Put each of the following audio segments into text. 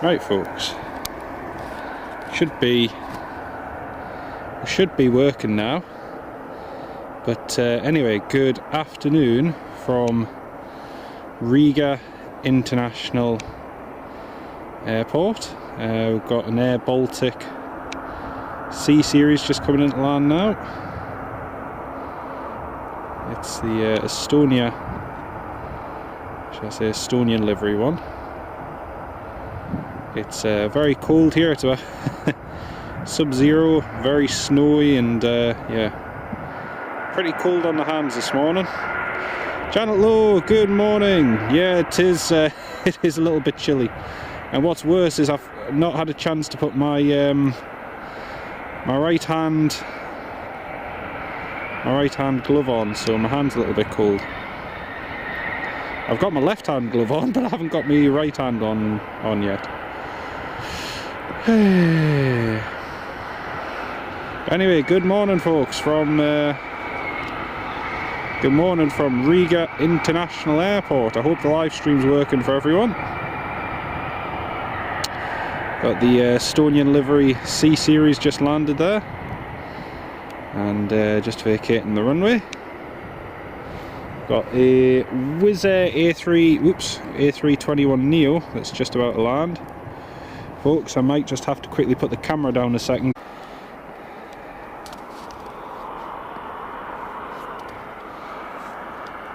Right, folks. We should be working now. But anyway, good afternoon from Riga International Airport. We've got an Air Baltic C series just coming into land now. It's the Estonia, should I say Estonian livery one. It's very cold here. It's about sub-zero, very snowy, and yeah, pretty cold on the hands this morning. Janet Lowe, good morning. Yeah, it is a little bit chilly, and what's worse is I've not had a chance to put my my right hand glove on, so my hand's a little bit cold. I've got my left hand glove on, but I haven't got my right hand on yet. Anyway, good morning, folks, from Riga International Airport. I hope the live stream's working for everyone. Got the Estonian livery C series just landed there, and just vacating the runway. Got a Wizzair A321neo that's just about to land. Folks, I might just have to quickly put the camera down a second.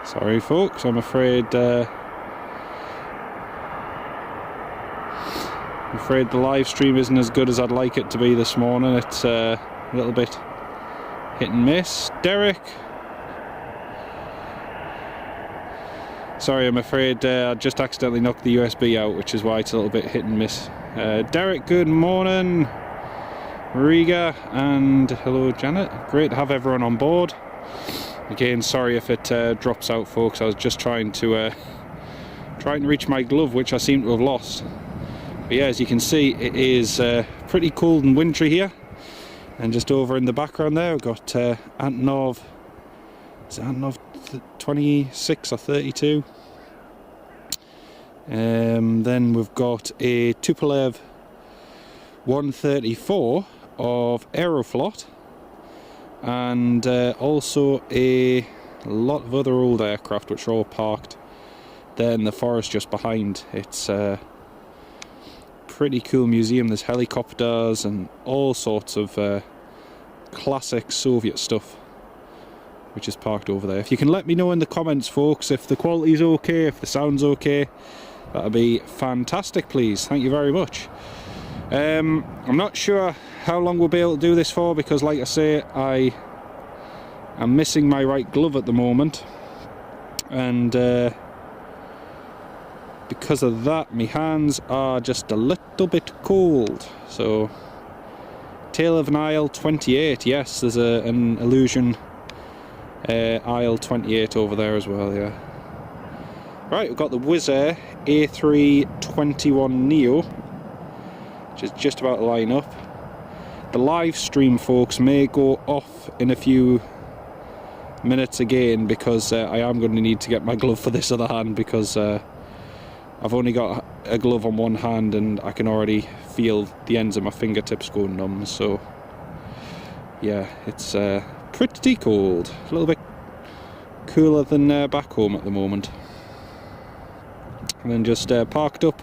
Sorry folks, I'm afraid the live stream isn't as good as I'd like it to be this morning. It's a little bit hit and miss. Derek, sorry, I'm afraid I just accidentally knocked the USB out, which is why it's a little bit hit and miss. Derek, good morning. Riga, and hello Janet. Great to have everyone on board. Again, sorry if it drops out, folks. I was just trying to reach my glove, which I seem to have lost. But yeah, as you can see, it is pretty cold and wintry here. And just over in the background there, we've got Antonov. Is it Antonov 26 or 32? Then we've got a Tupolev 134 of Aeroflot, and also a lot of other old aircraft which are all parked there in the forest just behind. It's a pretty cool museum. There's helicopters and all sorts of classic Soviet stuff which is parked over there. If you can let me know in the comments, folks, if the quality's okay, if the sound's okay, that'd be fantastic, please. Thank you very much. I'm not sure how long we'll be able to do this for, because like I say, I am missing my right glove at the moment, and because of that my hands are just a little bit cold. So, tail of an IL-28, yes, there's an Illusion IL-28 over there as well, yeah. Right, we've got the Wizzair A321neo, which is just about to line up. The live stream, folks, may go off in a few minutes again, because I am going to need to get my glove for this other hand, because I've only got a glove on one hand and I can already feel the ends of my fingertips going numb. So yeah, it's pretty cold, a little bit cooler than back home at the moment. And then just parked up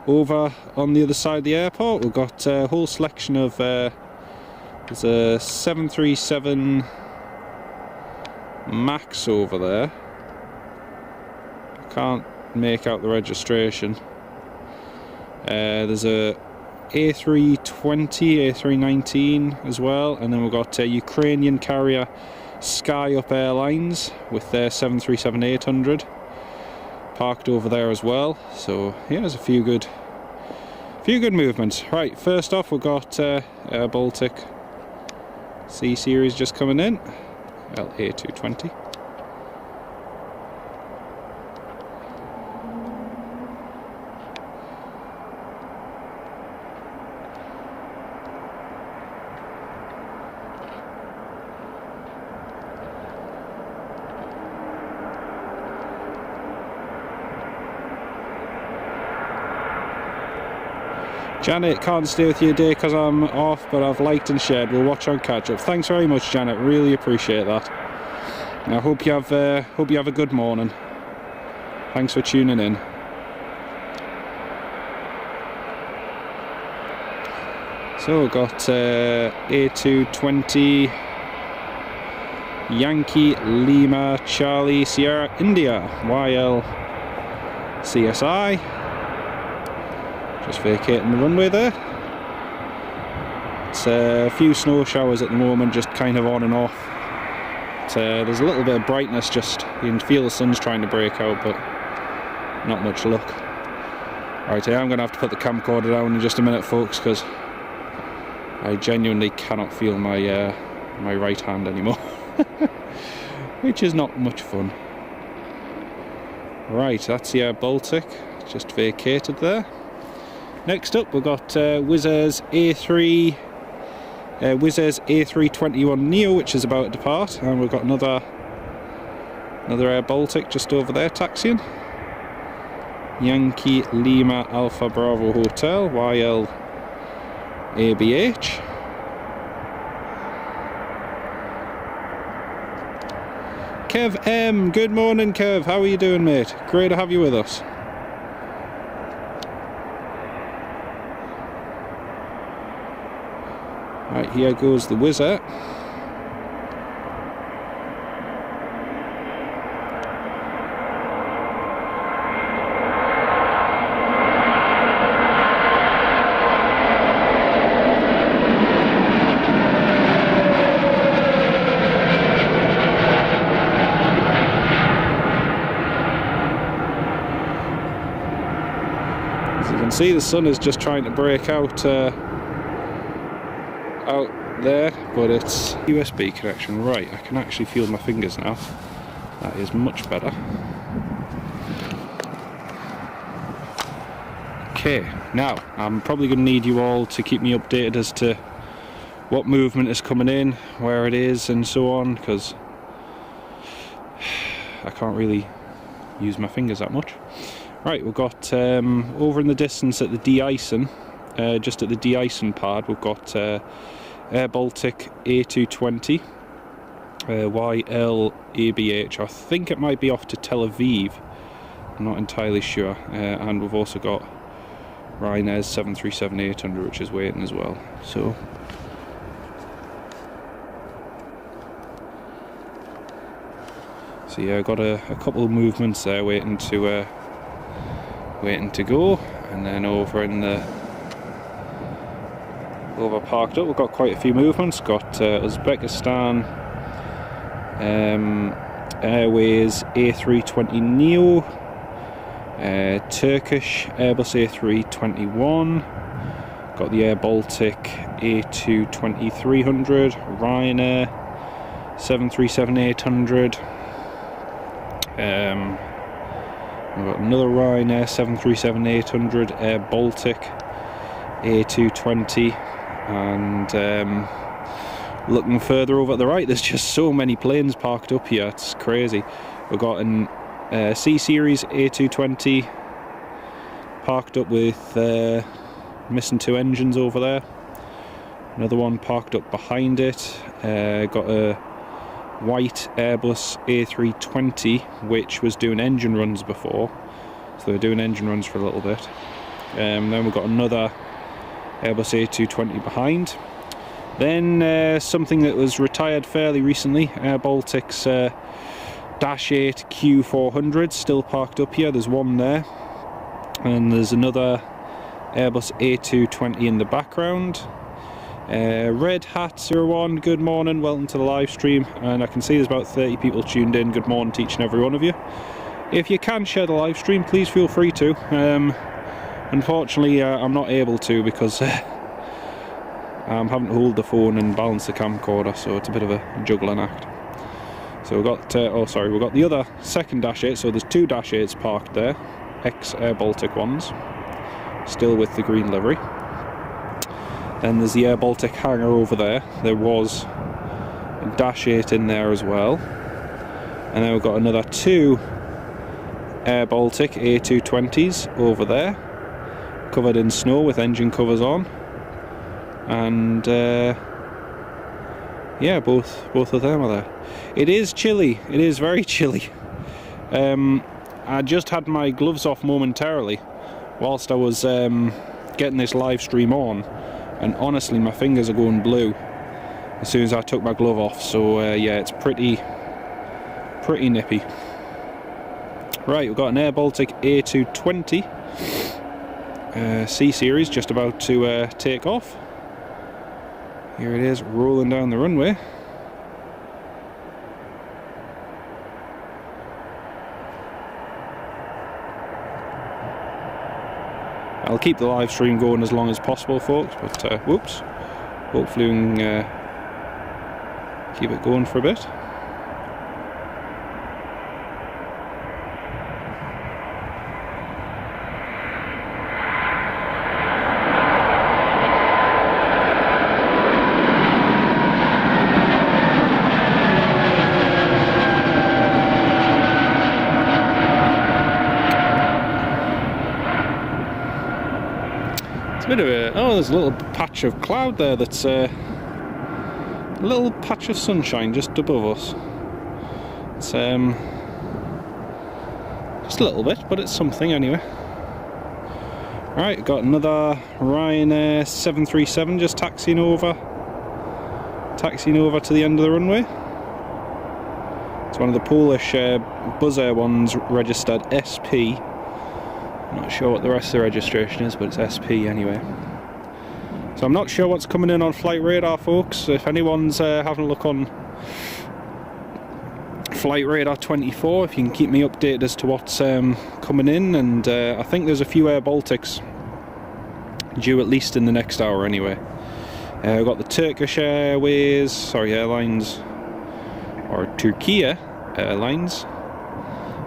over on the other side of the airport, we've got a whole selection of there's a 737 Max over there. I can't make out the registration. There's a A320, A319 as well, and then we've got a Ukrainian carrier SkyUp Airlines with their 737-800 parked over there as well. So yeah, there's a few good movements. Right, first off we've got Air Baltic C series just coming in, A220. Janet, can't stay with you today because I'm off, but I've liked and shared. We'll watch on catch up. Thanks very much, Janet. Really appreciate that. I hope you have a good morning. Thanks for tuning in. So we've got A220 Yankee Lima Charlie Sierra India YL-CSI. Just vacating the runway there. It's a few snow showers at the moment, just kind of on and off. There's a little bit of brightness, just you can feel the sun's trying to break out, but not much luck. Alright, I'm going to have to put the camcorder down in just a minute, folks, because I genuinely cannot feel my my right hand anymore. Which is not much fun. Right, that's the Baltic, just vacated there. Next up, we've got Wizzair's A321neo, which is about to depart, and we've got another Air Baltic just over there taxiing. Yankee Lima Alpha Bravo Hotel YL-ABH. Kev M, good morning Kev, how are you doing, mate? Great to have you with us. Right, here goes the Wizzair. As you can see, the sun is just trying to break out out there, but it's USB connection. Right, I can actually feel my fingers now. That is much better. Okay, now I'm probably going to need you all to keep me updated as to what movement is coming in, where it is, and so on, because I can't really use my fingers that much. Right, we've got over in the distance at the de-icing, just at the de-icing pad, we've got Air Baltic A220 YL-ABH. I think it might be off to Tel Aviv, I'm not entirely sure. And we've also got Ryanair's 737-800, which is waiting as well. So yeah, I've got a couple of movements there waiting to go, and then over parked up, we've got quite a few movements. Got Uzbekistan Airways A320neo, Turkish Airbus A321, got the Air Baltic A220-300, Ryanair 737-800, we've got another Ryanair 737-800, Air Baltic A220, and looking further over at the right, there's just so many planes parked up here, it's crazy. We've got an C-Series A220 parked up with missing two engines over there, another one parked up behind it, got a white Airbus A320 which was doing engine runs before, so they're doing engine runs for a little bit. Then we've got another Airbus A220 behind. Then something that was retired fairly recently, Air Baltic's Dash 8 Q400 still parked up here. There's one there, and there's another Airbus A220 in the background. Red Hat 01, good morning, welcome to the live stream, and I can see there's about 30 people tuned in. Good morning to each and every one of you. If you can share the live stream, please feel free to. Unfortunately, I'm not able to because I'm having to hold the phone and balance the camcorder, so it's a bit of a juggling act. So we've got, we've got the other second Dash 8, so there's two Dash 8s parked there, ex-Air Baltic ones, still with the green livery. Then there's the Air Baltic hangar over there. There was a Dash 8 in there as well. And then we've got another two Air Baltic A220s over there. covered in snow with engine covers on, and yeah, both of them are there. It is chilly. It is very chilly. I just had my gloves off momentarily whilst I was getting this live stream on, and honestly my fingers are going blue as soon as I took my glove off. So yeah, it's pretty nippy. Right, we've got an Air Baltic A220 C series just about to take off. Here it is, rolling down the runway. I'll keep the live stream going as long as possible, folks, but whoops, hopefully we can keep it going for a bit. Bit of a, oh, there's a little patch of cloud there that's a little patch of sunshine just above us. It's just a little bit, but it's something anyway. Right, got another Ryanair 737 just taxiing over to the end of the runway. It's one of the Polish Wizzair ones, registered SP. Not sure what the rest of the registration is, but it's SP anyway. So I'm not sure what's coming in on flight radar, folks. If anyone's having a look on flight radar 24, if you can keep me updated as to what's coming in. And I think there's a few Air Baltics due at least in the next hour anyway. We've got the Turkish Airlines, or Turkiye Airlines.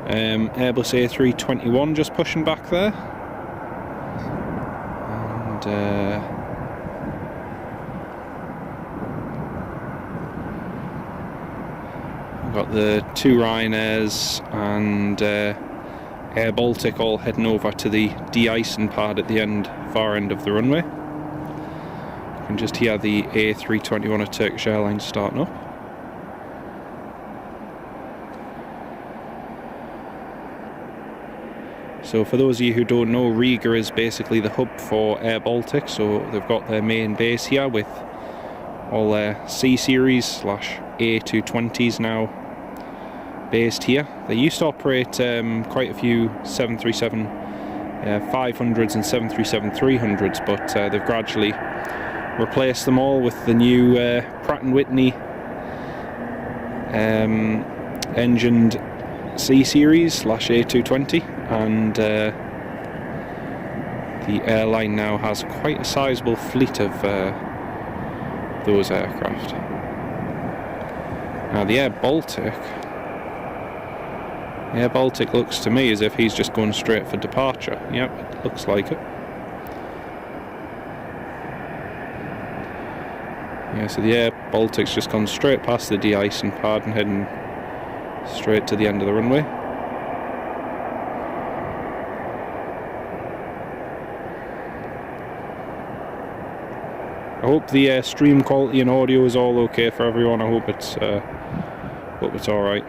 Airbus A321 just pushing back there, and we've got the two Ryanairs and Air Baltic all heading over to the de-icing pad at the far end of the runway. You can just hear the A321 of Turkish Airlines starting up. So for those of you who don't know, Riga is basically the hub for Air Baltic, so they've got their main base here with all their C-Series / A220s now based here. They used to operate quite a few 737 500s and 737 300s, but they've gradually replaced them all with the new Pratt & Whitney engined C-Series / A220, and the airline now has quite a sizable fleet of those aircraft. Now the Air Baltic looks to me as if he's just going straight for departure. Yep, it looks like it. Yeah, so the Air Baltic's just gone straight past the de-icing pad and heading straight to the end of the runway. I hope the stream quality and audio is all okay for everyone. I hope it's alright.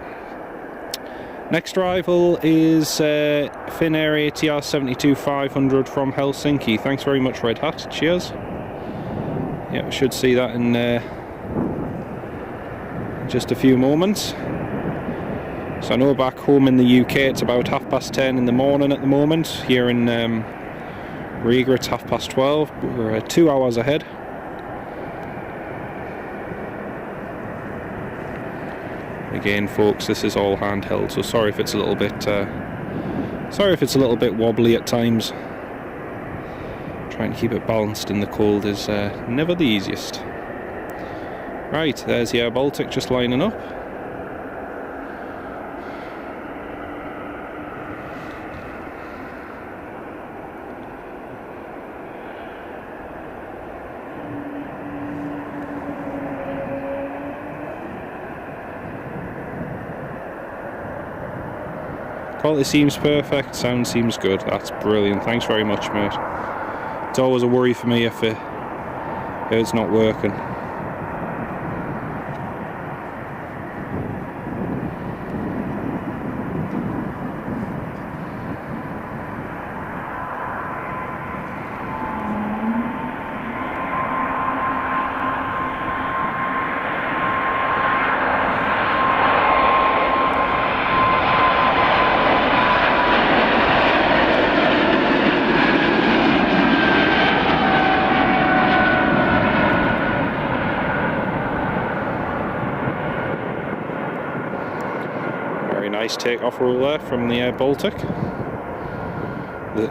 Next arrival is Finnair ATR 72-500 from Helsinki. Thanks very much, Red Hat. Cheers. Yeah, we should see that in just a few moments. So I know back home in the UK it's about 10:30 in the morning at the moment. Here in Riga it's 12:30. We're 2 hours ahead. Again, folks, this is all handheld, so sorry if it's a little bit wobbly at times. Trying to keep it balanced in the cold is never the easiest. Right, there's the Air Baltic just lining up. Quality seems perfect, sound seems good. That's brilliant. Thanks very much, mate. It's always a worry for me if it's not working. Nice takeoff roll there from the Baltic.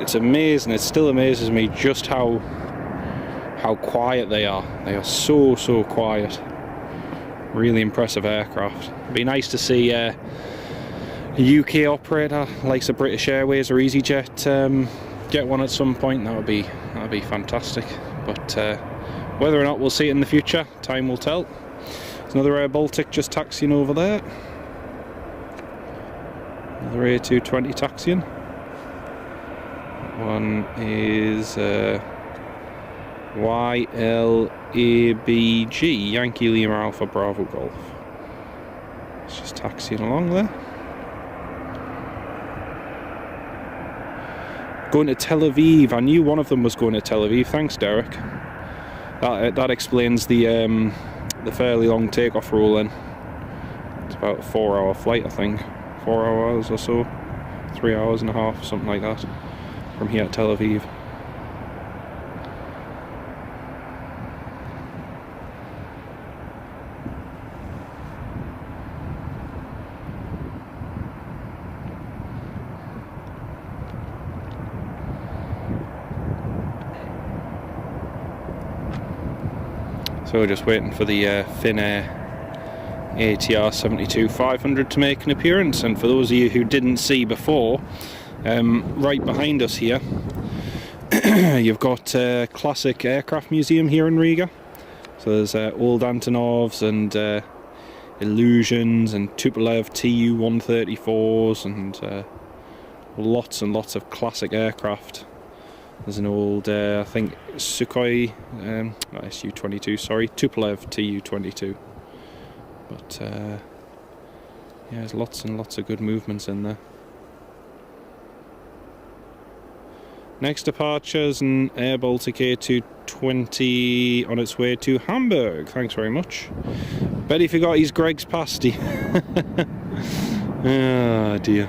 It's amazing, it still amazes me just how quiet they are. They are so quiet. Really impressive aircraft. It'd be nice to see a UK operator like the British Airways or EasyJet get one at some point. That would be fantastic. But whether or not we'll see it in the future, time will tell. There's another Air Baltic just taxiing over there. Another A220 taxiing. One is YL-ABG, Yankee Lima Alpha Bravo Golf. It's just taxiing along there. Going to Tel Aviv. I knew one of them was going to Tel Aviv. Thanks, Derek. That explains the fairly long takeoff rule then. It's about a 4-hour flight, I think. 4 hours or so, 3 hours and a half, something like that, from here at Tel Aviv. So just waiting for the Finnair ATR 72-500 to make an appearance. And for those of you who didn't see before, right behind us here you've got a classic aircraft museum here in Riga. So there's old Antonovs and Illusions and Tupolev Tu-134s and lots and lots of classic aircraft. There's an old I think Sukhoi Su-22, sorry, Tupolev Tu-22. But yeah, there's lots and lots of good movements in there. Next departure is an Air Baltic A220 on its way to Hamburg. Thanks very much. Bet he forgot his Greg's pasty. Oh dear.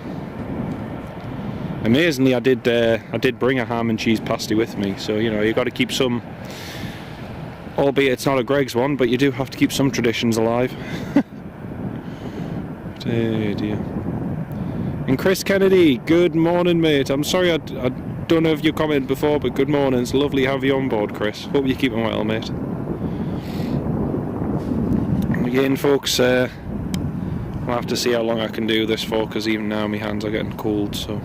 Amazingly, I did bring a ham and cheese pasty with me. So you know, you got to keep some. Albeit it's not a Greg's one, but you do have to keep some traditions alive. Oh dear. And Chris Kennedy, good morning, mate. I'm sorry I don't know if you commented before, but good morning. It's lovely to have you on board, Chris. Hope you're keeping well, mate. And again, folks, I'll have to see how long I can do this for, because even now my hands are getting cold, so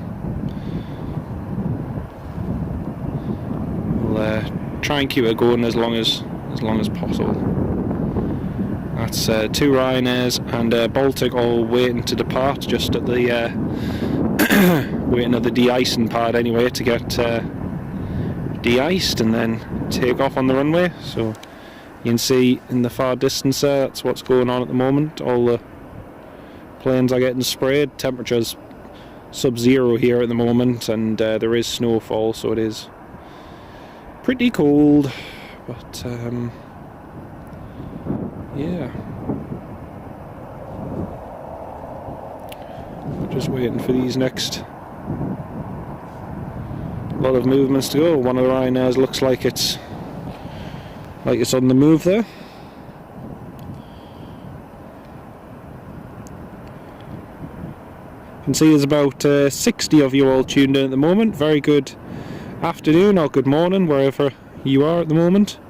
we'll try and keep it going as long as possible. That's two Ryanairs and Baltic all waiting to depart, just at the waiting at the de-icing pad anyway to get de-iced and then take off on the runway. So you can see in the far distance there, that's what's going on at the moment. All the planes are getting sprayed. Temperature's sub-zero here at the moment, and there is snowfall, so it is pretty cold. But yeah, we're just waiting for these next lot of movements to go. One of the Ryanairs looks like it's on the move there. You can see there's about 60 of you all tuned in at the moment. Very good afternoon or good morning, wherever you are at the moment.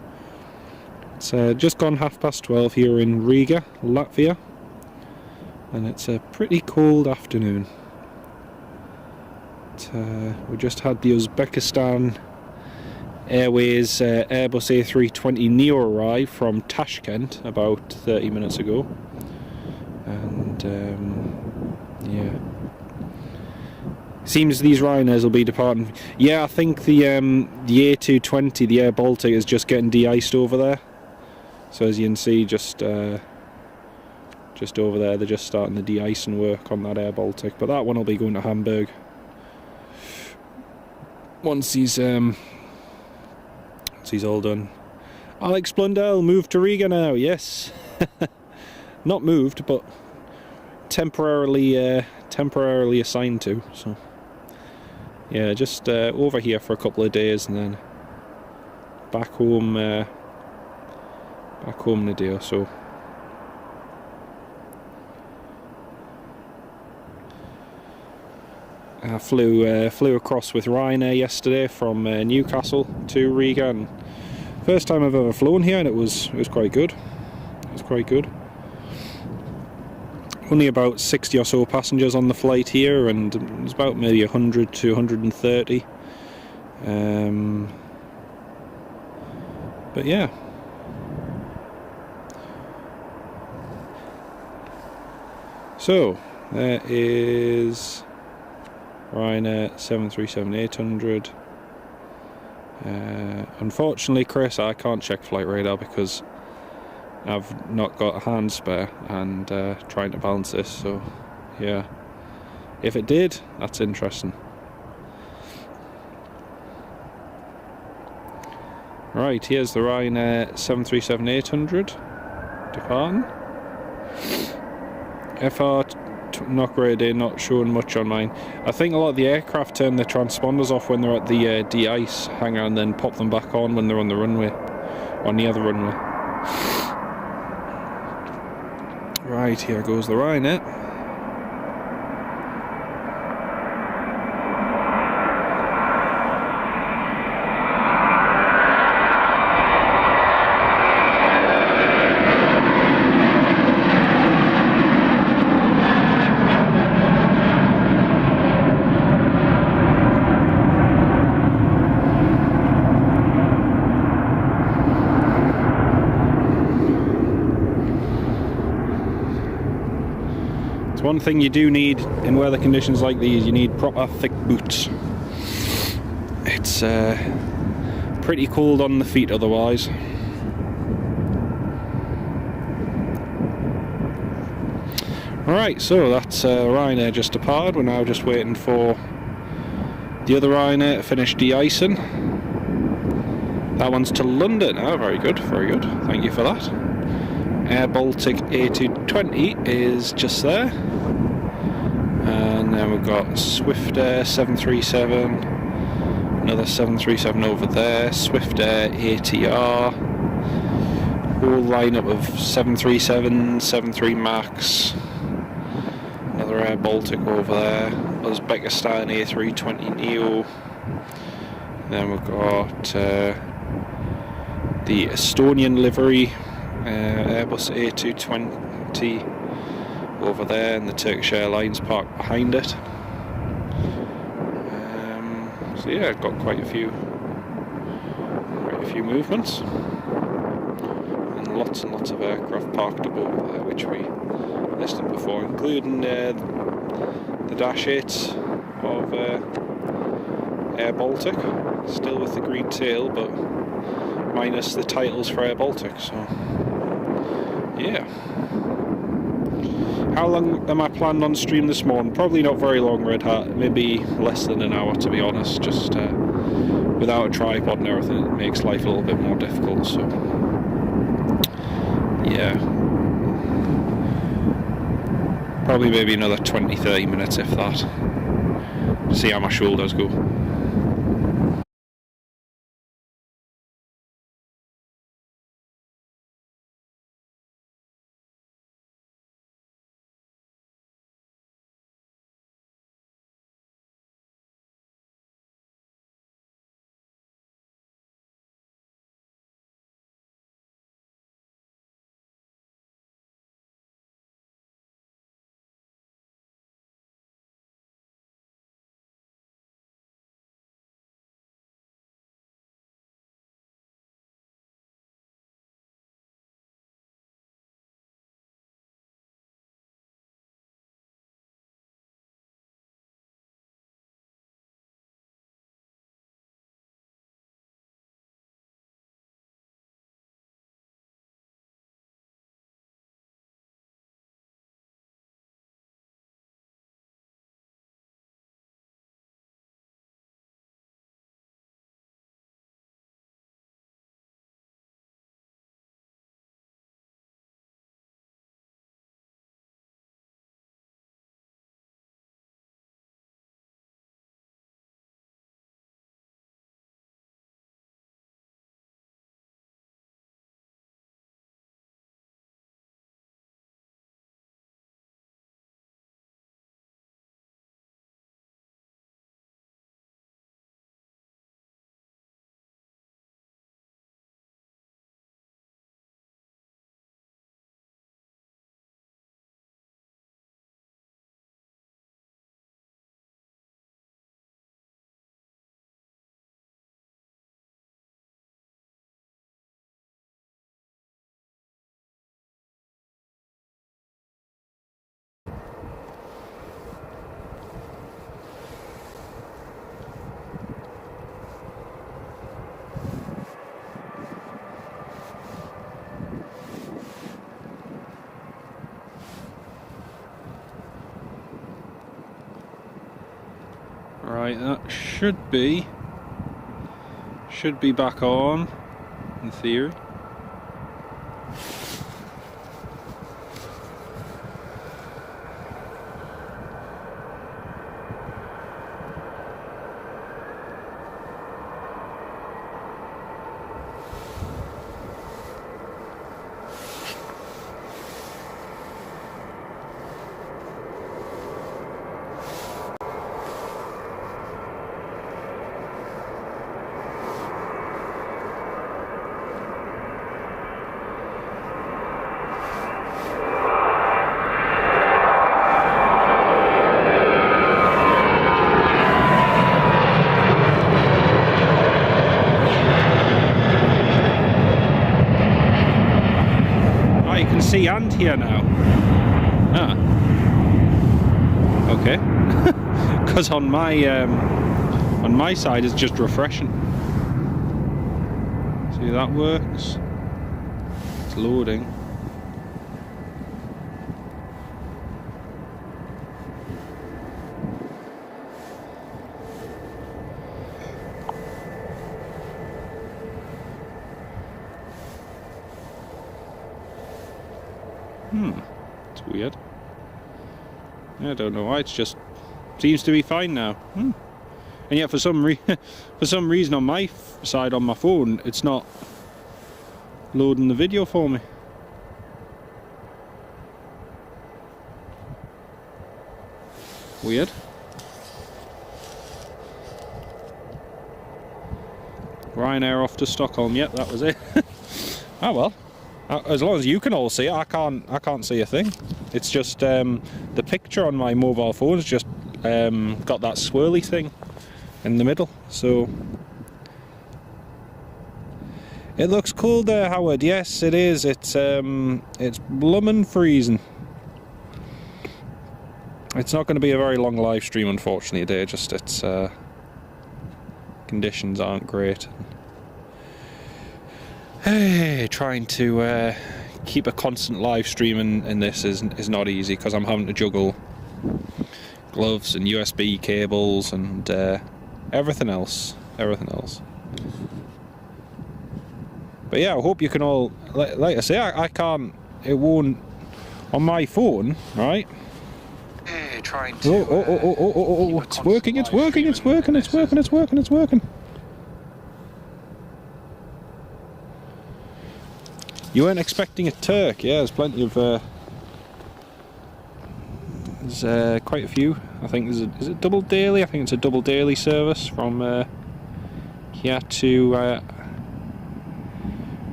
It's just gone 12:30 here in Riga, Latvia, and it's a pretty cold afternoon. We just had the Uzbekistan Airways Airbus A320neo arrive from Tashkent about 30 minutes ago, and yeah, Seems these Ryanairs will be departing. Yeah, I think the A220, the Air Baltic, is just getting de-iced over there. So as you can see, just over there, they're just starting the de-icing work on that Air Baltic. But that one will be going to Hamburg once he's all done. Alex Blundell moved to Riga now. Yes, not moved, but temporarily assigned to. So yeah, just over here for a couple of days and then back home in a day or so. I flew across with Ryanair yesterday from Newcastle to Riga, and first time I've ever flown here, and it was quite good. It was quite good. Only about 60 or so passengers on the flight here, and it was about maybe 100 to 130. But yeah. So there is Ryanair 737-800. Unfortunately, Chris, I can't check flight radar because I've not got a hand spare and trying to balance this, so yeah. If it did, that's interesting. Right, here's the Ryanair 737-800 departing. FR not great, not showing much on mine. I think a lot of the aircraft turn their transponders off when they're at the de-ice hangar and then pop them back on when they're on the runway or near the runway. Right, here goes the Ryanair. One thing you do need in weather conditions like these, you need proper thick boots. It's pretty cold on the feet otherwise. Alright, so that's Ryanair just departed. We're now just waiting for the other Ryanair to finish de-icing. That one's to London. Oh, very good, very good. Thank you for that. Air Baltic A220 is just there. And then we've got Swiftair 737, another 737 over there, Swiftair ATR, whole lineup of 737, 73 MAX, another Air Baltic over there, Uzbekistan A320neo, then we've got the Estonian livery, Airbus A220 over there, and the Turkish Airlines parked behind it. So yeah, I've got quite a few movements, and lots of aircraft parked above there, which we listed before, including the Dash 8s of Air Baltic, still with the green tail, but minus the titles for Air Baltic. So yeah. How long am I planned on stream this morning? Probably not very long, Red Hat. Maybe less than an hour, to be honest. Just without a tripod and everything, it makes life a little bit more difficult. So yeah, probably maybe another 20-30 minutes, if that. See how my shoulders go. Right, that should be back on, in theory. See and here now. Ah. Okay. Because on my side it's just refreshing. See, that works. It's loading. It's weird. I don't know why. It's just seems to be fine now. And yet, for some reason, on my side on my phone, it's not loading the video for me. Weird. Ryanair off to Stockholm. Yep, that was it. Oh well. As long as you can all see it, I can't see a thing. It's just the picture on my mobile phone has just got that swirly thing in the middle. So it looks cool there, Howard. Yes, it is. It's bloomin' freezing. It's not going to be a very long live stream, unfortunately, today. Just its conditions aren't great. Hey, trying to keep a constant live stream in this is not easy, because I'm having to juggle gloves and USB cables and everything else. But yeah, I hope you can all, like I say, I can't, it won't, on my phone, right? Hey, trying to it's working. You weren't expecting a Turk? Yeah, there's plenty of. There's quite a few. I think is it double daily? I think it's a double daily service from here to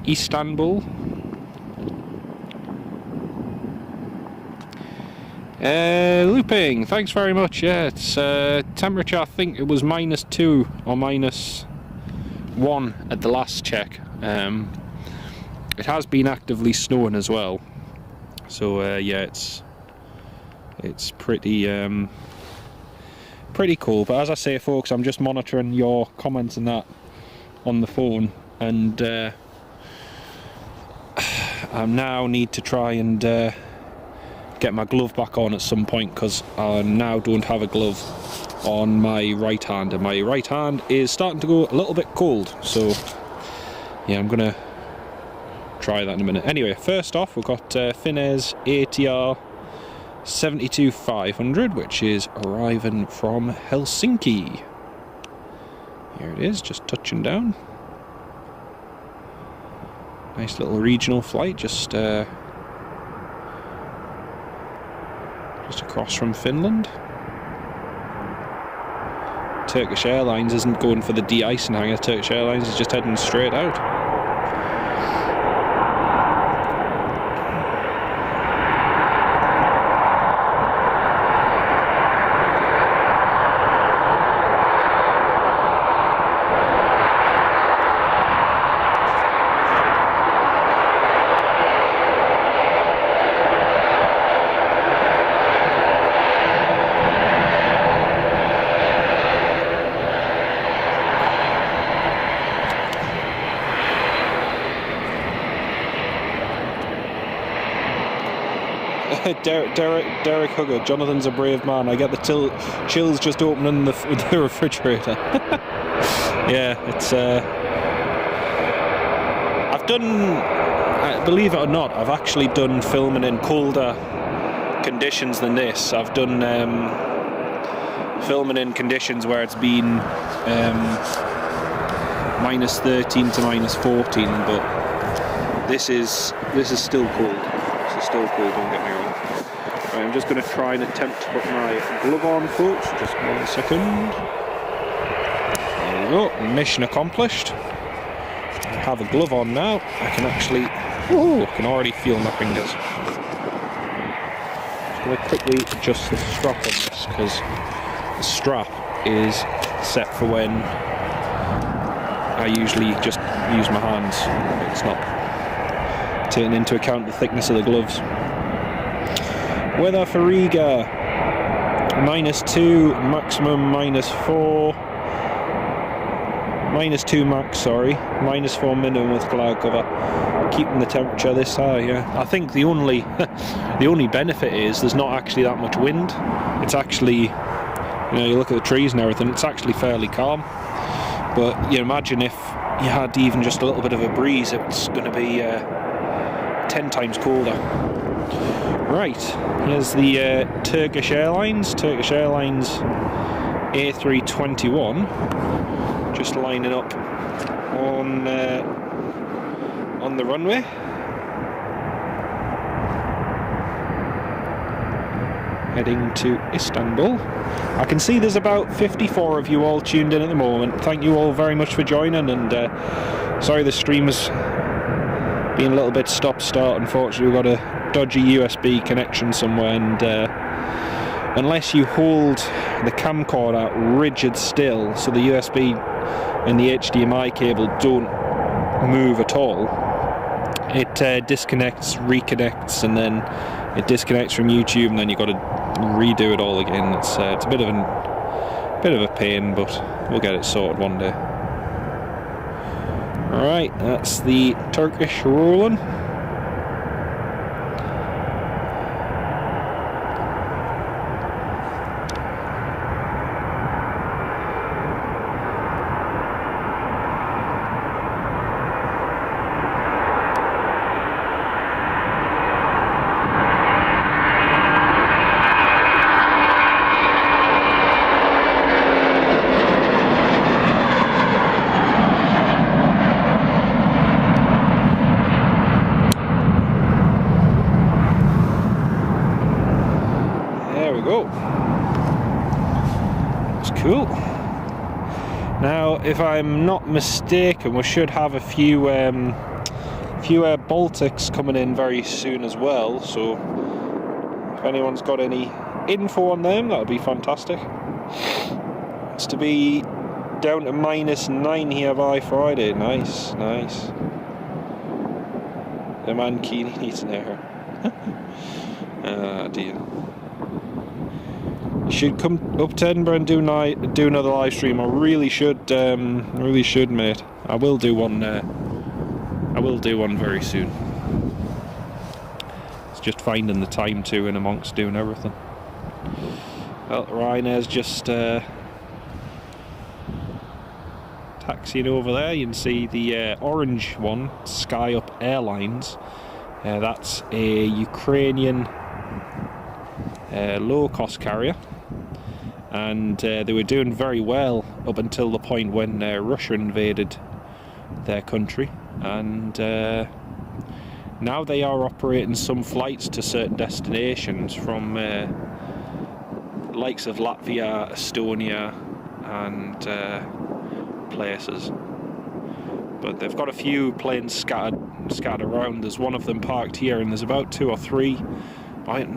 Istanbul. Looping, thanks very much. Yeah, it's temperature. I think it was -2 or -1 at the last check. It has been actively snowing as well, so yeah, it's pretty cool. But as I say, folks, I'm just monitoring your comments and that on the phone, and I now need to try and get my glove back on at some point, because I now don't have a glove on my right hand, and my right hand is starting to go a little bit cold. So yeah, I'm gonna try that in a minute. Anyway, first off, we've got Finnair's ATR 72-500, which is arriving from Helsinki. Here it is, just touching down. Nice little regional flight, just across from Finland. Turkish Airlines isn't going for the de-icing hangar. Turkish Airlines is just heading straight out. Derek Hugger, Jonathan's a brave man. I get the chills just opening the refrigerator. Yeah, it's... I've done... believe it or not, I've actually done filming in colder conditions than this. I've done filming in conditions where it's been minus 13 to minus 14, but this is still cold. This is still cold, don't get me wrong. Right, I'm just going to try and attempt to put my glove on, folks. Just 1 second. There we go. Mission accomplished. I have a glove on now. I can actually... Oh, I can already feel my fingers. Just going to quickly adjust the strap on this, because the strap is set for when I usually just use my hands. It's not taking into account the thickness of the gloves. Weather for Riga, -2, maximum -4. -2 max, sorry. -4 minimum with cloud cover. Keeping the temperature this high, yeah. I think the only the only benefit is there's not actually that much wind. It's actually, you know, you look at the trees and everything, it's actually fairly calm. But you imagine if you had even just a little bit of a breeze, it's going to be 10 times colder. Right, here's the Turkish Airlines A321, just lining up on the runway. Heading to Istanbul. I can see there's about 54 of you all tuned in at the moment. Thank you all very much for joining, and sorry the stream's been a little bit stop-start. Unfortunately, we've got a dodgy USB connection somewhere, and unless you hold the camcorder rigid still so the USB and the HDMI cable don't move at all, it disconnects, reconnects, and then it disconnects from YouTube, and then you've got to redo it all again. It's a bit of a pain, but we'll get it sorted one day. Alright, that's the Turkish rolling. Cool. Now, if I'm not mistaken, we should have a few Baltics coming in very soon as well. So, if anyone's got any info on them, that would be fantastic. It's to be down to -9 here by Friday. Nice, nice. The man Keeney needs an air. Ah, dear. You should come up to Edinburgh and do another live stream. I really should, mate. I will do one. I will do one very soon. It's just finding the time to in amongst doing everything. Well, Ryanair's just taxiing over there. You can see the orange one, SkyUp Airlines. That's a Ukrainian low-cost carrier. And they were doing very well up until the point when Russia invaded their country, and now they are operating some flights to certain destinations from the likes of Latvia, Estonia, and places. But they've got a few planes scattered around. There's one of them parked here, and there's about 2 or 3.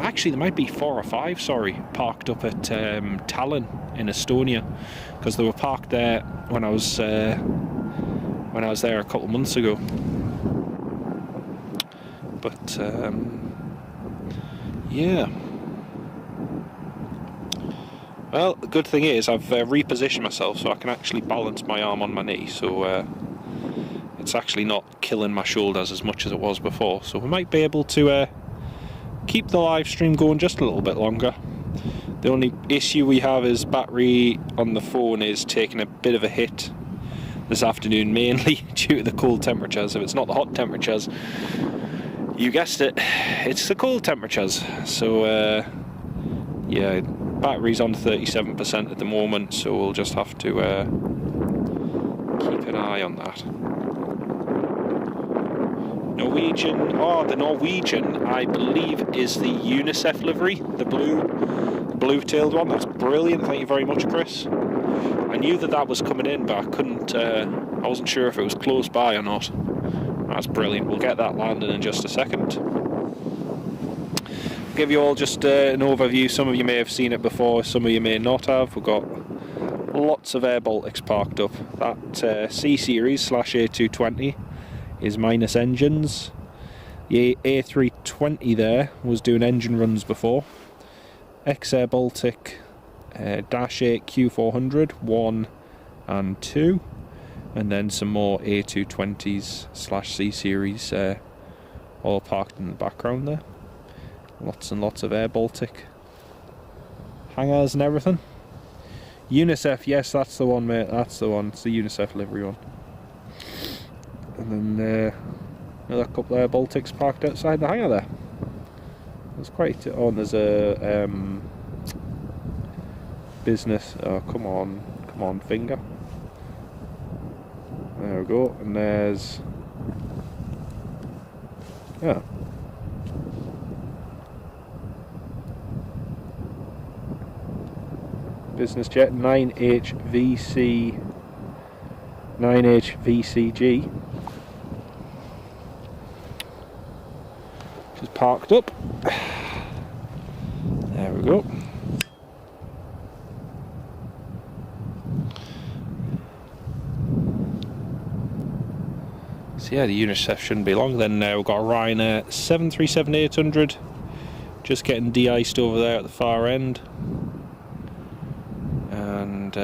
Actually, there might be 4 or 5, sorry, parked up at Tallinn in Estonia, because they were parked there when I was there a couple of months ago. But yeah. Well, the good thing is I've repositioned myself so I can actually balance my arm on my knee, so it's actually not killing my shoulders as much as it was before. So we might be able to keep the live stream going just a little bit longer. The only issue we have is battery on the phone is taking a bit of a hit this afternoon, mainly due to the cold temperatures. If it's not the hot temperatures, you guessed it, it's the cold temperatures. So yeah, battery's on 37% at the moment, so we'll just have to keep an eye on that. Norwegian, the Norwegian, I believe, is the UNICEF livery, the blue-tailed one. That's brilliant, thank you very much, Chris. I knew that was coming in, but I couldn't, I wasn't sure if it was close by or not. That's brilliant, we'll get that landing in just a second. I'll give you all just an overview. Some of you may have seen it before, some of you may not have. We've got lots of Air Baltics parked up. That C-Series / A220 is minus engines. The A320 there was doing engine runs before. Ex-Air Baltic Dash 8 Q400 1 and 2, and then some more A220s / C-Series all parked in the background there. Lots and lots of Air Baltic hangars and everything. UNICEF, yes, that's the one, mate, that's the one. It's the UNICEF livery one. And then another couple of Air Baltics parked outside the hangar there. There's quite, oh, and there's a business, oh, come on finger. There we go, and there's, yeah. Business jet 9HVCG. Just parked up. There we go. So yeah, the UNICEF shouldn't be long. Then we've got a Ryanair 737-800 just getting de-iced over there at the far end. And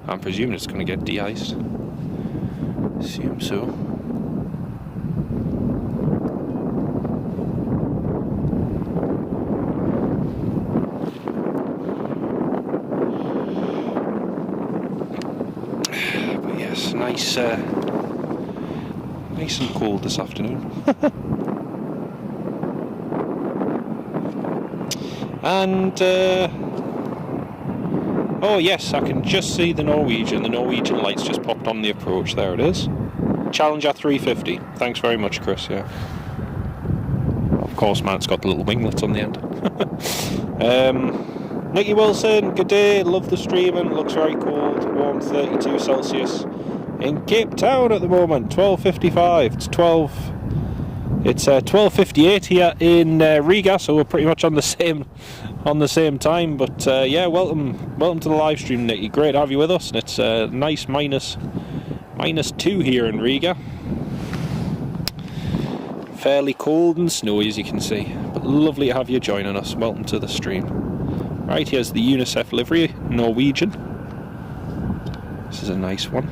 I'm presuming it's going to get de-iced. Assume so. But yes, nice and cold this afternoon. And oh yes, I can just see the Norwegian. The Norwegian lights just popped on the approach. There it is. Challenger 350. Thanks very much, Chris. Yeah. Of course, man, it's got the little winglets on the end. Nicky Wilson, good day. Love the streaming. Looks very cold. Warm 32 Celsius in Cape Town at the moment. 12:55. It's 12:58 here in Riga, so we're pretty much on the same time. But yeah, welcome to the live stream, Nicky. Great to have you with us. And it's nice -2 here in Riga. Fairly cold and snowy, as you can see, but lovely to have you joining us. Welcome to the stream. Right, here's the UNICEF livery, Norwegian. This is a nice one.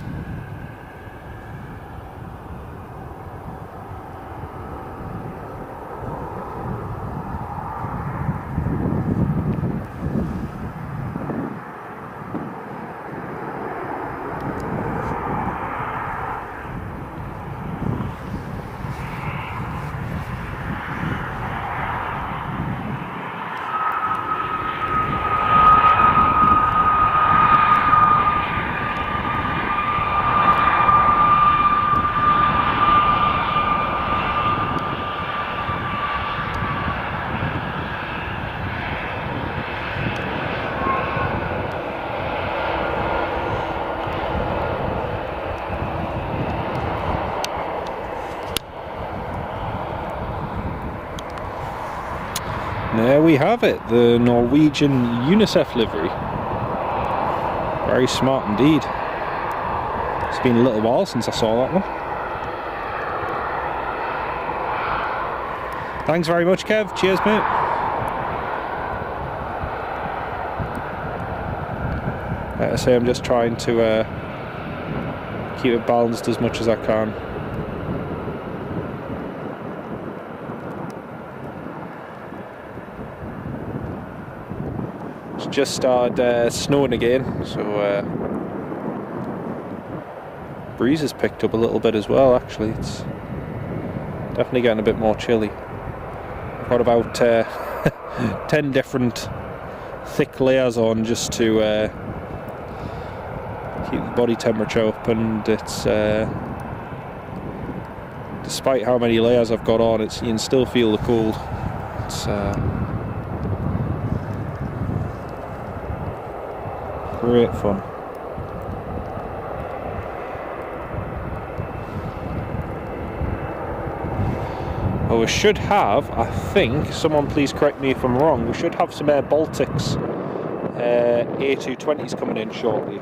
There we have it, the Norwegian UNICEF livery. Very smart indeed. It's been a little while since I saw that one. Thanks very much, Kev. Cheers, mate. Like I say, I'm just trying to keep it balanced as much as I can. It's just started snowing again, so breeze has picked up a little bit as well. Actually, it's definitely getting a bit more chilly. I've got about 10 different thick layers on just to keep the body temperature up, and it's despite how many layers I've got on, you can still feel the cold. It's great fun. Well, we should have, I think, someone please correct me if I'm wrong, we should have some Air Baltics A220s coming in shortly.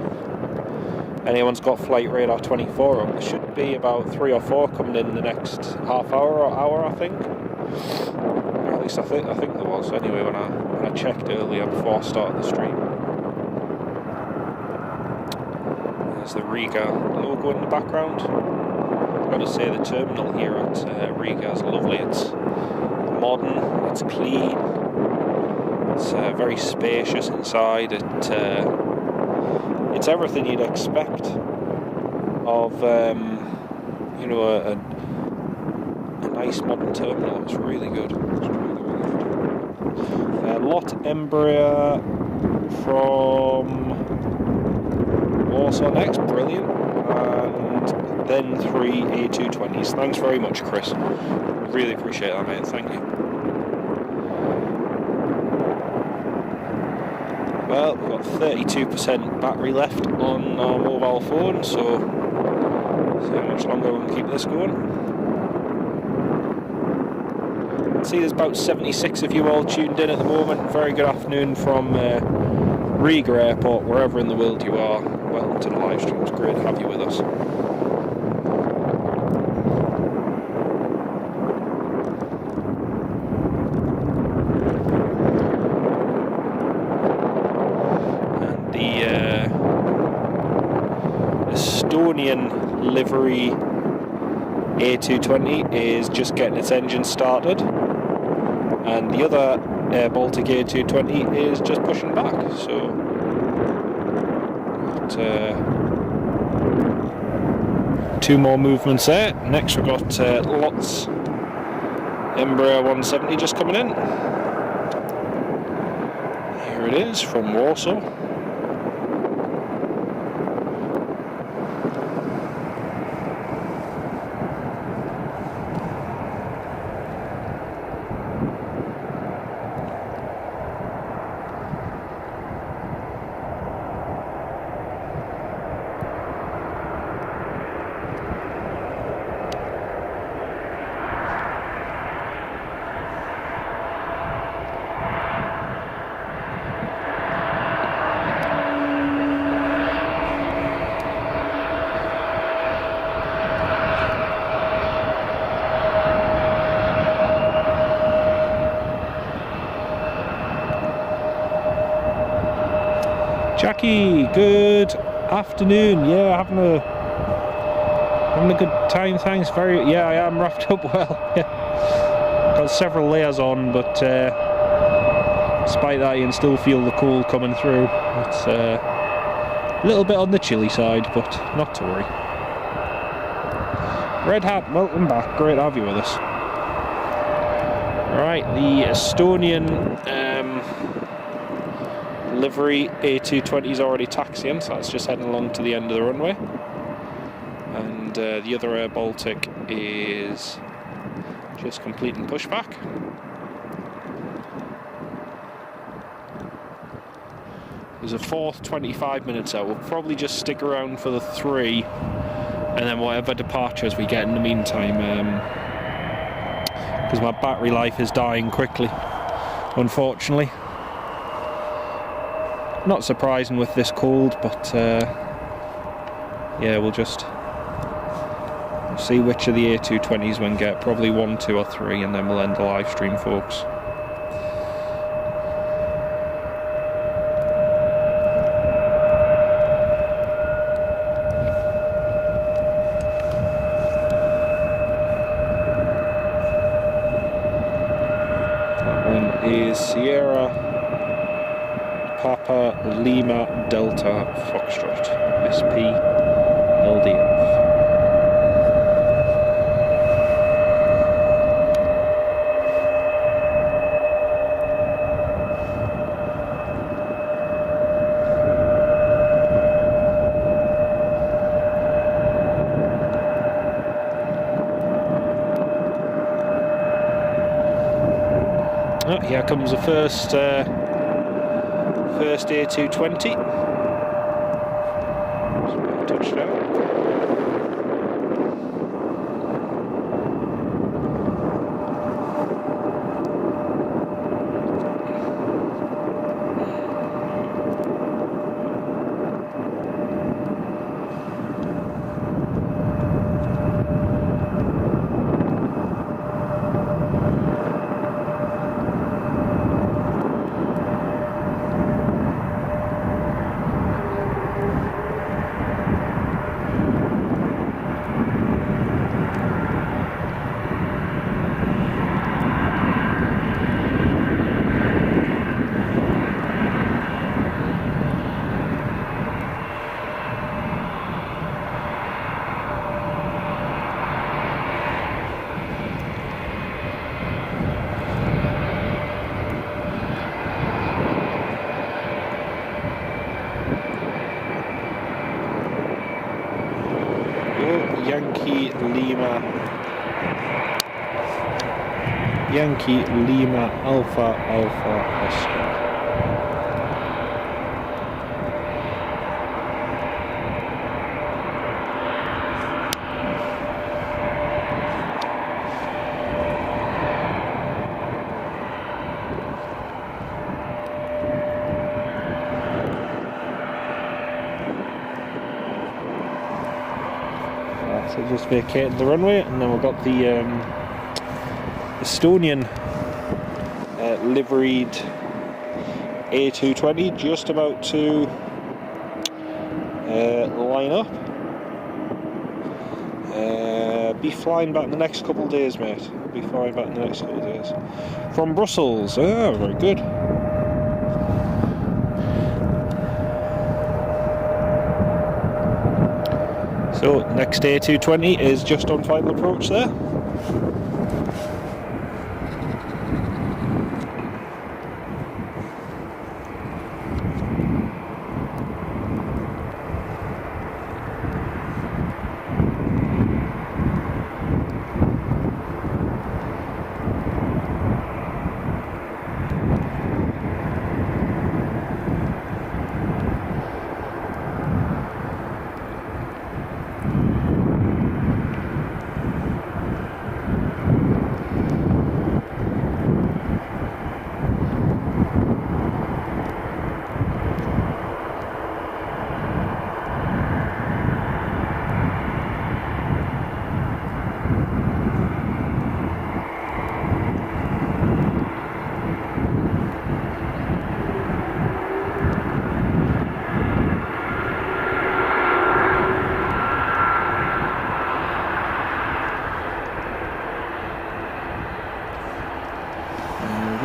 Anyone's got flight radar 24 up, there should be about 3 or 4 coming in the next half hour or hour, I think. Or at least I think there was, anyway, when I checked earlier before I started the stream. There's the Riga logo in the background. I've got to say, the terminal here at Riga is lovely. It's modern, it's clean, it's very spacious inside. It's everything you'd expect of you know, a nice modern terminal. It's really good. It's really, really good. Lot Embraer from Warsaw next, brilliant. And then 3 A220s. Thanks very much, Chris. Really appreciate that, mate. Thank you. Well, we've got 32% battery left on our mobile phone, so see how much longer we can keep this going. See, there's about 76 of you all tuned in at the moment. Very good afternoon from Riga Airport, wherever in the world you are. Welcome to the live stream. It's great to have you with us. Estonian livery A220 is just getting its engine started, and the other Air Baltic A220 is just pushing back. So two more movements there. Next we've got Lots Embraer 170 just coming in. Here it is from Warsaw. Jackie, good afternoon. Yeah, having a good time. Thanks. Yeah, I am wrapped up well. Yeah. Got several layers on, but despite that, you can still feel the cold coming through. It's a little bit on the chilly side, but not to worry. Red Hat, welcome back. Great to have you with us. Right, the Estonian livery A220 is already taxiing, so that's just heading along to the end of the runway. And the other Air Baltic is just completing pushback. There's a fourth 25 minutes out. We'll probably just stick around for the 3, and then whatever departures we get in the meantime, because my battery life is dying quickly, unfortunately. Not surprising with this cold, but yeah, we'll just see which of the A220s we can get. Probably 1, 2 or 3, and then we'll end the live stream, folks. That one is Sierra Papa Lima Delta Foxtrot SP-LDF. Oh, here comes the first A220. Touchdown. Yankee Lima Alpha Oscar. So just vacated the runway, and then we've got the Estonian liveried A220 just about to line up. Be flying back in the next couple of days, mate. Be flying back in the next couple of days. From Brussels. Oh, very good. So, next A220 is just on final approach there.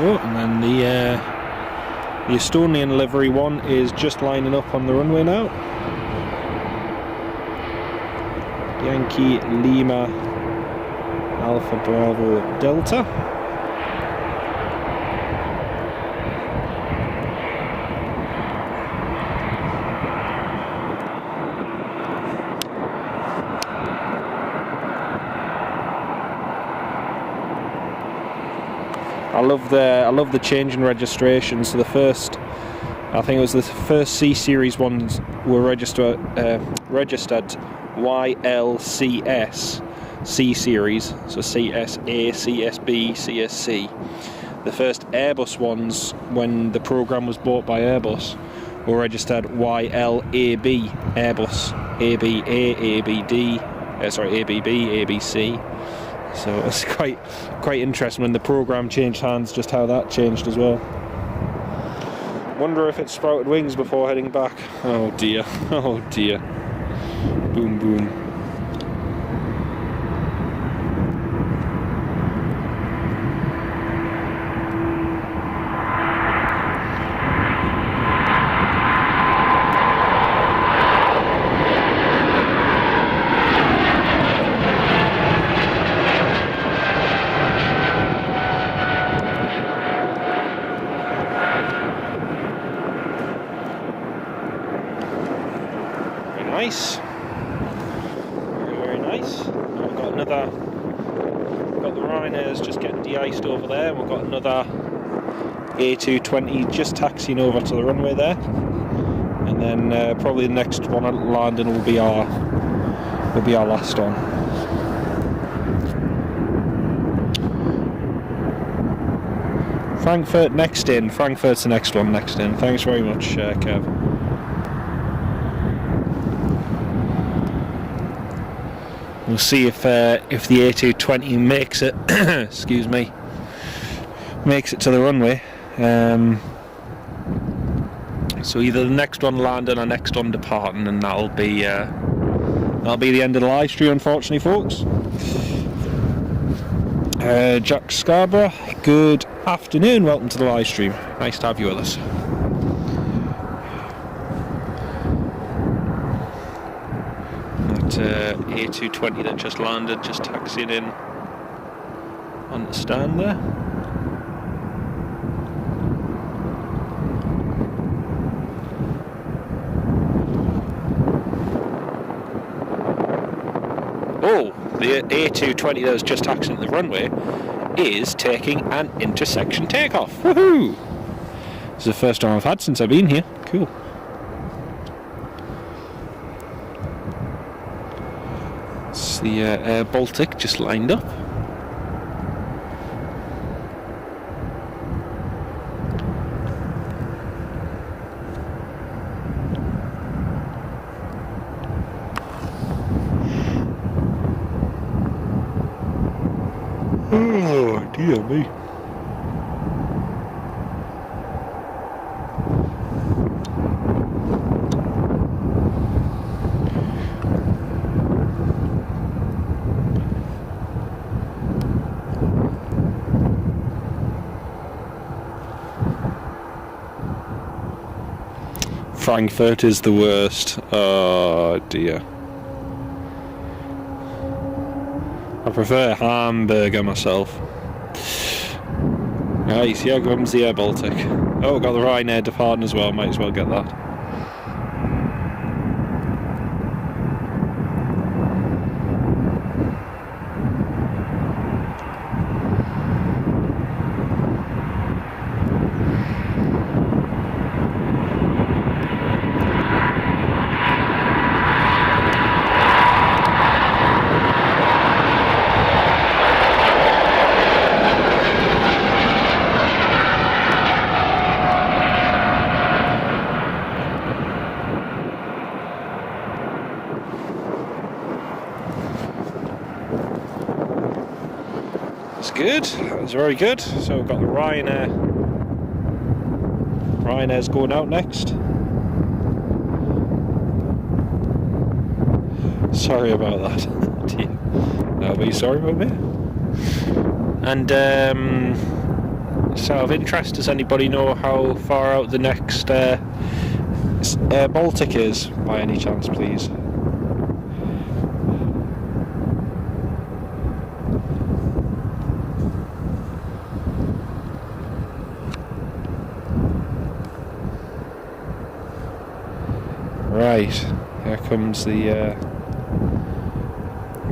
And then the Estonian livery one is just lining up on the runway now. Yankee Lima Alpha Bravo Delta. I love the change in registration. So the first, I think it was the first C series ones were registered YL-CS C series, so CSA, CSB, CSC. The first Airbus ones, when the program was bought by Airbus, were registered YL-AB Airbus, ABA, ABD, ABB, ABC. So it's quite interesting when the program changed hands, just how that changed as well. Wonder if it sprouted wings before heading back. Oh dear, oh dear. Boom boom. nice. Very, very nice. We've got another. We've got the Ryanair's just getting de-iced over there. We've got another A220 just taxiing over to the runway there, and then probably the next one at landing will be our last one. Frankfurt next in. Frankfurt's the next one next in. Thanks very much, Kev. We'll see if the A220 makes it. Excuse me. Makes it to the runway. So either the next one landing or next one departing, and that'll be the end of the live stream, unfortunately, folks. Jack Scarborough, good afternoon, welcome to the live stream. Nice to have you with us. That A220 that just landed, just taxiing in on the stand there. Oh, the A220 that was just taxiing the runway is taking an intersection takeoff. Woohoo! This is the first time I've had since I've been here. Cool. It's the Air Baltic just lined up. Oh dear me. Frankfurt is the worst. Oh dear. I prefer Hamburg myself. Right, here comes the Air Baltic. Oh, got the Ryanair departing as well, might as well get that. Good, that's very good. So we've got the Ryanair. Ryanair's going out next. Sorry about that. No, be sorry about me. And so of interest, does anybody know how far out the next Air Baltic is, by any chance, please? Right, here comes the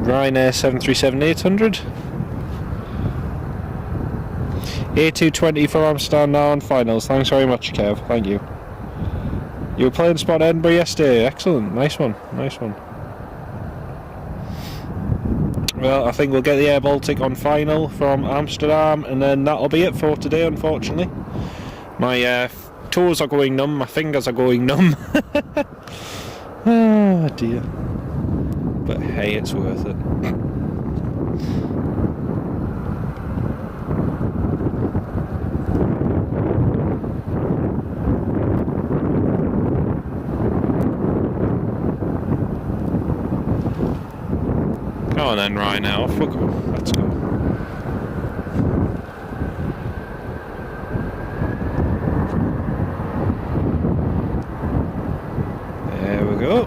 Ryanair 737-800. A220 for Amsterdam now on finals. Thanks very much, Kev. Thank you. You were playing spot Edinburgh yesterday. Excellent. Nice one. Nice one. Well, I think we'll get the Air Baltic on final from Amsterdam, and then that'll be it for today, unfortunately. My toes are going numb, my fingers are going numb. Oh dear. But hey, it's worth it. Come on then, Ryanair, off we go. Let's go. There we go.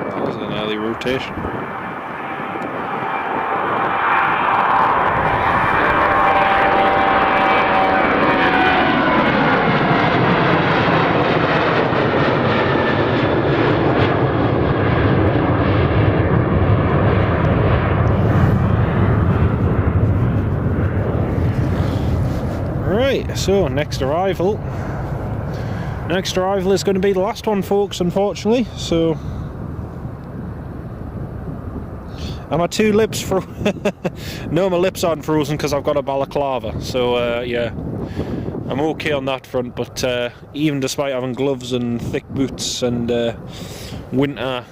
That was an early rotation. so next arrival is going to be the last one, folks, unfortunately. So, and my two lips for no, my lips aren't frozen because I've got a balaclava. So yeah, I'm okay on that front. But even despite having gloves and thick boots and winter,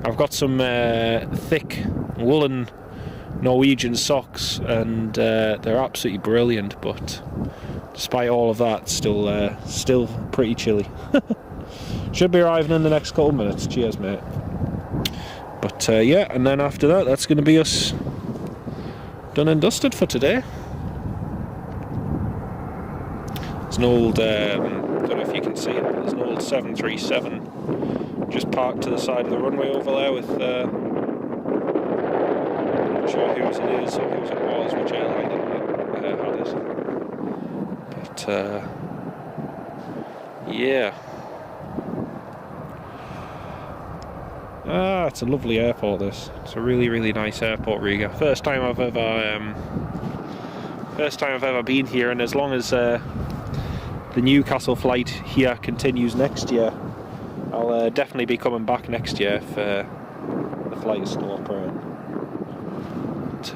I've got some thick woolen Norwegian socks, and they're absolutely brilliant. But despite all of that, still pretty chilly. Should be arriving in the next couple of minutes. Cheers, mate. But yeah, and then after that, that's going to be us done and dusted for today. There's an old, don't know if you can see it, but there's an old 737 just parked to the side of the runway over there with, I'm not sure whose it is or whose it was, which airline it had it. But yeah. It's a lovely airport, this. It's a really, really nice airport, Riga. First time I've ever been here, and as long as the Newcastle flight here continues next year, I'll definitely be coming back next year if the flight is still operating. But,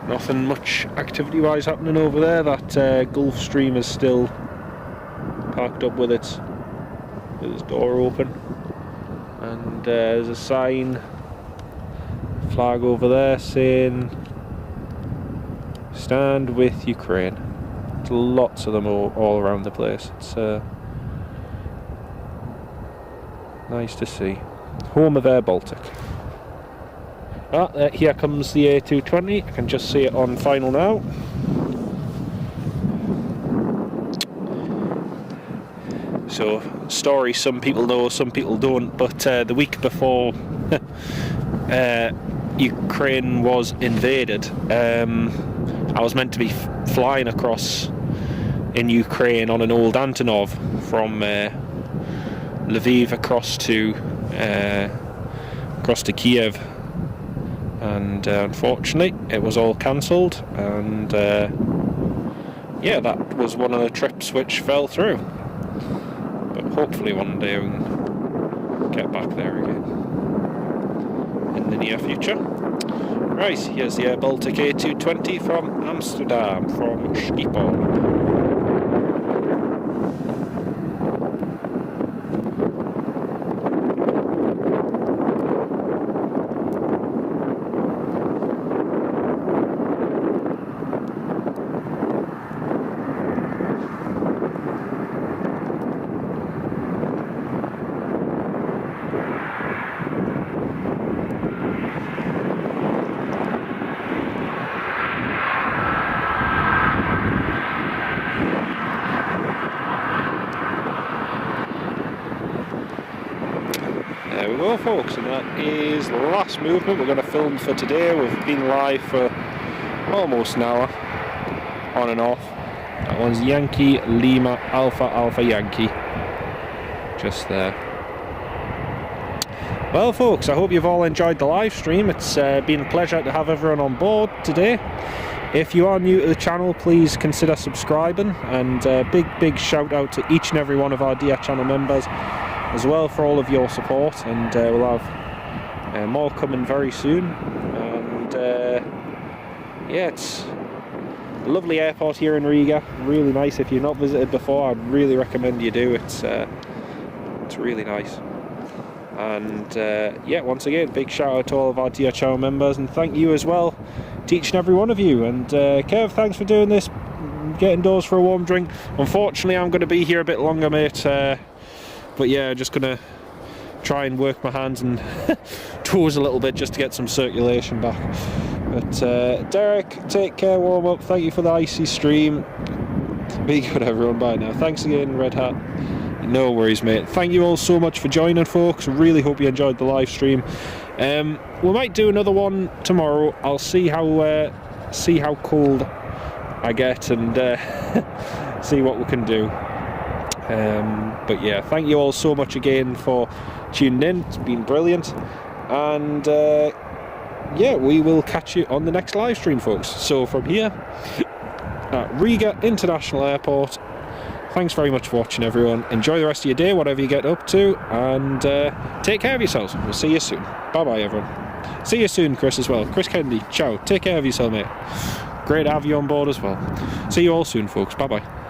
nothing much activity-wise happening over there. That Gulfstream is still parked up with its door open, and there's a sign, flag over there saying "Stand with Ukraine." There's lots of them all around the place. It's nice to see. Home of Air Baltic. Here comes the A220. I can just see it on final now. So, story some people know, some people don't, but the week before Ukraine was invaded, I was meant to be flying across in Ukraine on an old Antonov from Lviv across to Kiev, and unfortunately it was all cancelled, and yeah, that was one of the trips which fell through. But hopefully one day we can get back there again in the near future. Right, here's the Air Baltic A220 from Amsterdam, from Schiphol. There we go, folks, and that is the last movement we're going to film for today. We've been live for almost an hour, on and off. That one's Yankee Lima Alpha Alpha Yankee, just there. Well, folks, I hope you've all enjoyed the live stream. It's been a pleasure to have everyone on board today. If you are new to the channel, please consider subscribing, and big shout out to each and every one of our dear channel members as well for all of your support, and we'll have more coming very soon. And yeah, it's a lovely airport here in Riga, really nice. If you've not visited before, I'd really recommend you do. It's really nice. And yeah, once again, big shout out to all of our dear channel members, and thank you as well to each and every one of you. And Kev, thanks for doing this, getting doors for a warm drink. Unfortunately, I'm going to be here a bit longer, mate. But yeah, just gonna try and work my hands and toes a little bit just to get some circulation back. But Derek, take care, warm up. Thank you for the icy stream. Be good, everyone. Bye now. Thanks again, Red Hat. No worries, mate. Thank you all so much for joining, folks. Really hope you enjoyed the live stream. We might do another one tomorrow. I'll see how cold I get, and see what we can do. But yeah, thank you all so much again for tuning in. It's been brilliant, and yeah, we will catch you on the next live stream, folks. So from here at Riga International Airport, thanks very much for watching, everyone. Enjoy the rest of your day, whatever you get up to, and take care of yourselves. We'll see you soon. Bye bye, everyone. See you soon, Chris, as well. Chris Kennedy, ciao. Take care of yourself, mate. Great to have you on board as well. See you all soon, folks. Bye bye.